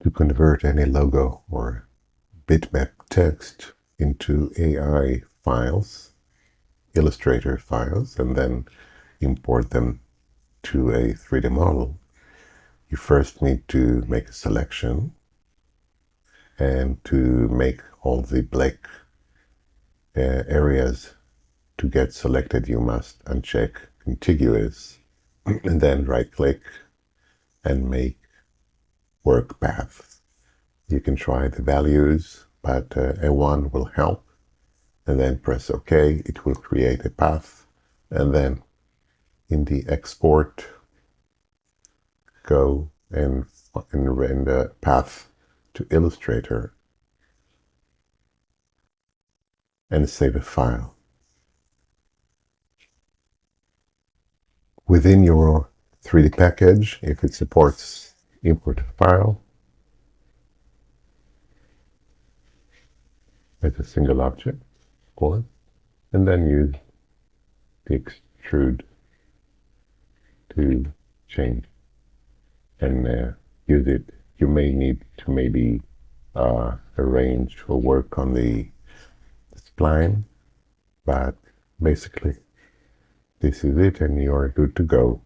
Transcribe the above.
to convert any logo or bitmap text into AI files, Illustrator files, and then import them to a 3D model, you first need to make a selection, and to make all the black areas to get selected, you must uncheck contiguous and then right-click and make work path. You can try the values, but A1 will help, and then press OK. It will create a path, and then in the export, go and render path to Illustrator and save a file. Within your 3D package, if it supports import file as a single object, of course, and then use the extrude to change and use it. You may need to maybe arrange or work on the spline, but basically this is it and you are good to go.